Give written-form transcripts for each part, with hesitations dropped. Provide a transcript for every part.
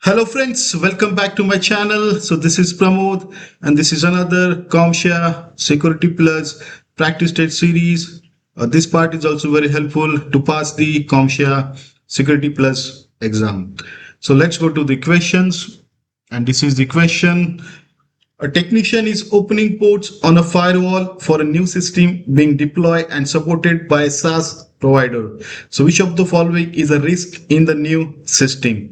Hello friends, welcome back to my channel. So this is Pramod and this is another CompShare Security Plus practice test series. This part is also very helpful to pass the CompShare Security Plus exam. So let's go to the questions, and this is the question. A technician is opening ports on a firewall for a new system being deployed and supported by a SaaS provider. So which of the following is a risk in the new system?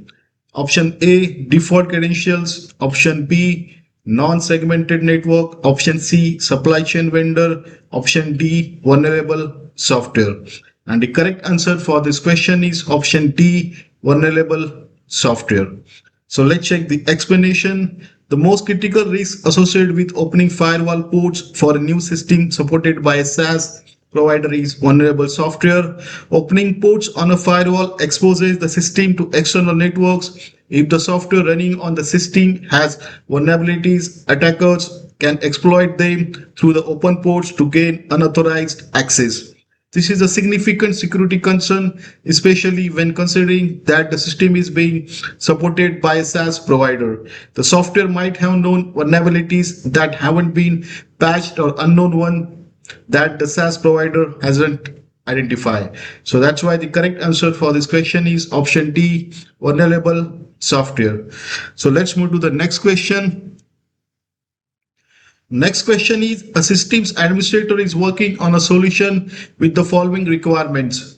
Option A, default credentials. Option B, non-segmented network. Option C, supply chain vendor. Option D, vulnerable software. And the correct answer for this question is option D, vulnerable software. So let's check the explanation. The most critical risk associated with opening firewall ports for a new system supported by a SaaS provider is vulnerable software. Opening ports on a firewall exposes the system to external networks. If the software running on the system has vulnerabilities, attackers can exploit them through the open ports to gain unauthorized access. This is a significant security concern, especially when considering that the system is being supported by a SaaS provider. The software might have known vulnerabilities that haven't been patched or unknown one that the SaaS provider hasn't identified. So that's why the correct answer for this question is option D, vulnerable software. So let's move to the next question. Next question is, a systems administrator is working on a solution with the following requirements: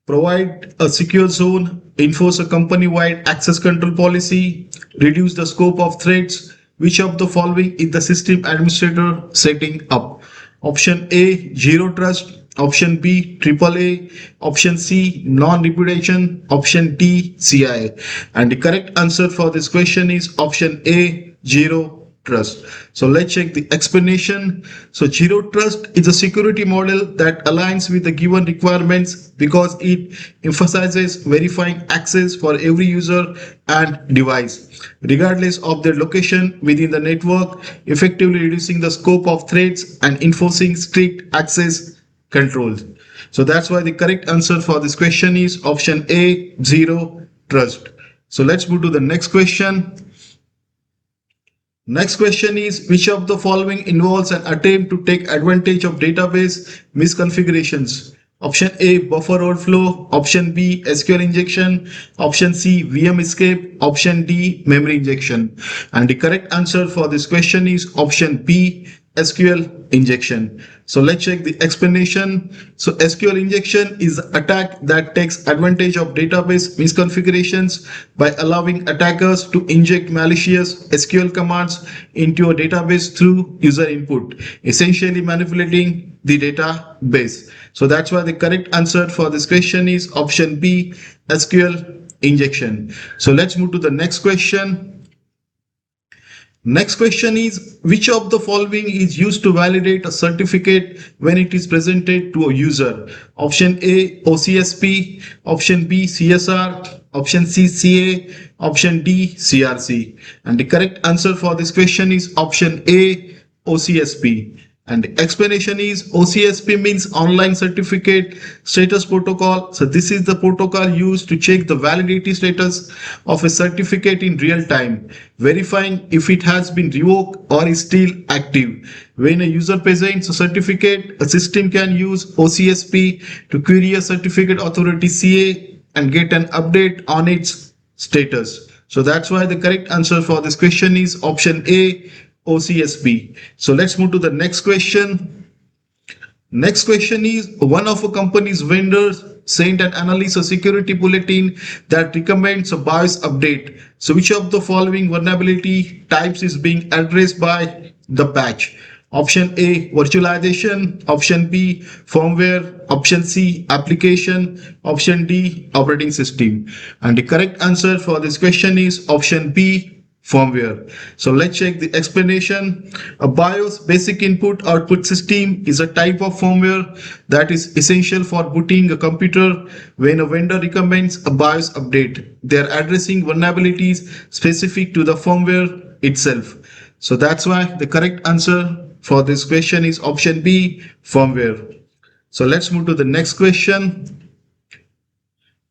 provide a secure zone, enforce a company-wide access control policy, reduce the scope of threats. Which of the following is the system administrator setting up? Option A, zero trust. Option B, AAA. Option C, non-repudiation. Option D, CIA. And the correct answer for this question is option A, zero trust. So let's check the explanation. So zero trust is a security model that aligns with the given requirements because it emphasizes verifying access for every user and device, regardless of their location within the network, effectively reducing the scope of threats and enforcing strict access controls. So that's why the correct answer for this question is option A, zero trust. So let's move to the next question. Next question is, which of the following involves an attempt to take advantage of database misconfigurations? Option A, buffer overflow. Option B, SQL injection. Option C, VM escape. Option D, memory injection. And the correct answer for this question is option B, SQL injection. So let's check the explanation. So SQL injection is an attack that takes advantage of database misconfigurations by allowing attackers to inject malicious SQL commands into a database through user input, essentially manipulating the database. So that's why the correct answer for this question is option B, SQL injection. So let's move to the next question. Next question is, which of the following is used to validate a certificate when it is presented to a user? Option A, OCSP. Option B, CSR. Option C, CA. Option D, CRC. And the correct answer for this question is option A, OCSP. And the explanation is, OCSP means Online Certificate Status Protocol. So this is the protocol used to check the validity status of a certificate in real time, verifying if it has been revoked or is still active. When a user presents a certificate, a system can use OCSP to query a certificate authority CA and get an update on its status. So that's why the correct answer for this question is option A, OCSP. So let's move to the next question. Next question is, one of a company's vendors sent an analyst a security bulletin that recommends a BIOS update. So which of the following vulnerability types is being addressed by the patch? Option A, virtualization. Option B, firmware. Option C, application. Option D, operating system. And the correct answer for this question is option B, firmware. So let's check the explanation. A BIOS, basic input output system, is a type of firmware that is essential for booting a computer. When a vendor recommends a BIOS update, they are addressing vulnerabilities specific to the firmware itself. So that's why the correct answer for this question is option B, firmware. So let's move to the next question.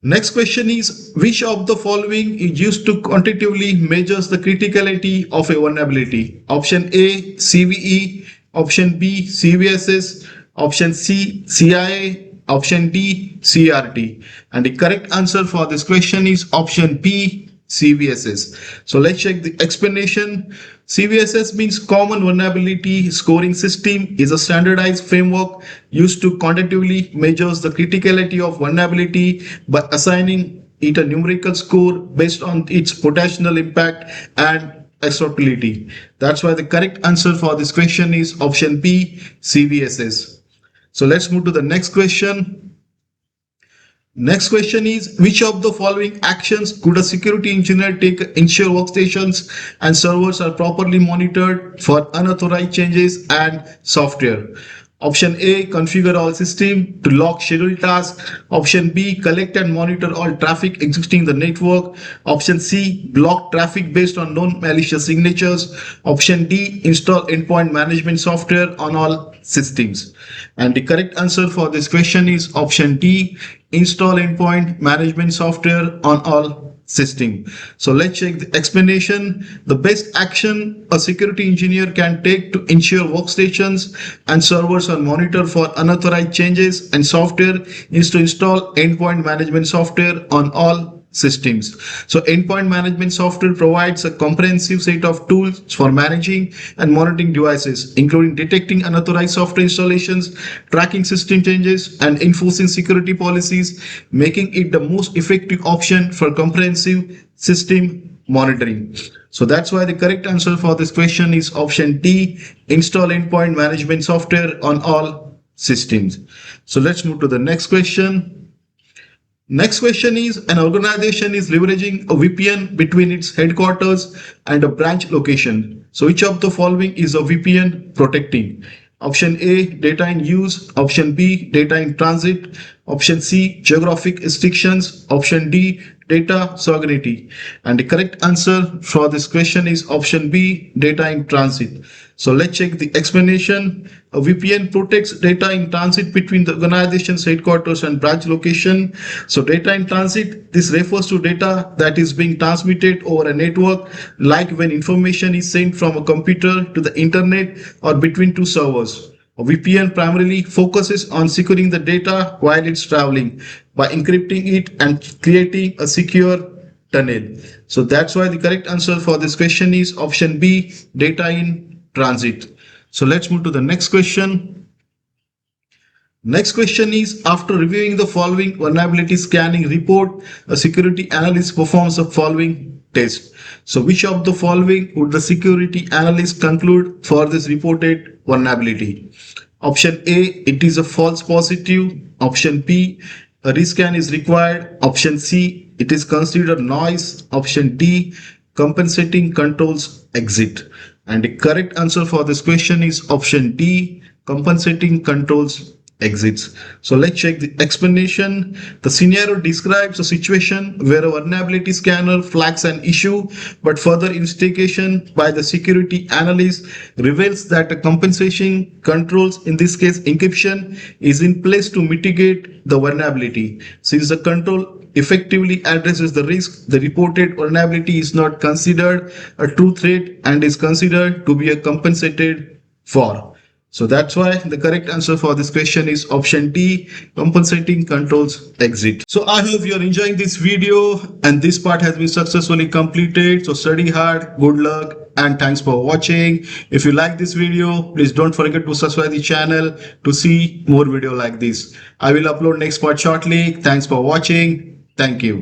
Next question is, which of the following is used to quantitatively measures the criticality of a vulnerability? Option A, CVE, option B, CVSS, option C, CIA, option D, CRT. And the correct answer for this question is option B, CVSS. So let's check the explanation. CVSS means Common Vulnerability Scoring System, is a standardized framework used to quantitatively measures the criticality of vulnerability by assigning it a numerical score based on its potential impact and exploitability. That's why the correct answer for this question is option B, CVSS. So let's move to the next question. Next question is, which of the following actions could a security engineer take to ensure workstations and servers are properly monitored for unauthorized changes and software? Option A, configure all system to lock scheduled tasks. Option B, collect and monitor all traffic existing in the network. Option C, block traffic based on known malicious signatures. Option D, install endpoint management software on all systems. And the correct answer for this question is option D, install endpoint management software on all system. So let's check the explanation. The best action a security engineer can take to ensure workstations and servers are monitored for unauthorized changes and software is to install endpoint management software on all systems. So endpoint management software provides a comprehensive set of tools for managing and monitoring devices, including detecting unauthorized software installations, tracking system changes, and enforcing security policies, making it the most effective option for comprehensive system monitoring. So that's why the correct answer for this question is option D, install endpoint management software on all systems. So let's move to the next question. Next question is, an organization is leveraging a VPN between its headquarters and a branch location. So which of the following is a VPN protecting? Option A, data in use. Option B, data in transit. Option C, geographic restrictions. Option D, data sovereignty. And the correct answer for this question is option B, data in transit. So let's check the explanation. A VPN protects data in transit between the organization's headquarters and branch location. So data in transit, this refers to data that is being transmitted over a network, like when information is sent from a computer to the internet or between two servers. A VPN primarily focuses on securing the data while it's traveling by encrypting it and creating a secure tunnel. So that's why the correct answer for this question is option B, data in transit. So let's move to the next question. Next question is, after reviewing the following vulnerability scanning report, a security analyst performs the following test. So which of the following would the security analyst conclude for this reported vulnerability? Option A, it is a false positive. Option B, a rescan is required. Option C, it is considered noise. Option D, compensating controls exit. And the correct answer for this question is option D, compensating controls exits. So let's check the explanation. The scenario describes a situation where a vulnerability scanner flags an issue, but further investigation by the security analyst reveals that a compensation controls, in this case encryption, is in place to mitigate the vulnerability. Since the control effectively addresses the risk, the reported vulnerability is not considered a true threat and is considered to be a compensated for. So that's why the correct answer for this question is option D, compensating controls exit. So I hope you're enjoying this video and this part has been successfully completed. So study hard, good luck, and thanks for watching. If you like this video, please don't forget to subscribe the channel to see more video like this. I will upload next part shortly. Thanks for watching. Thank you.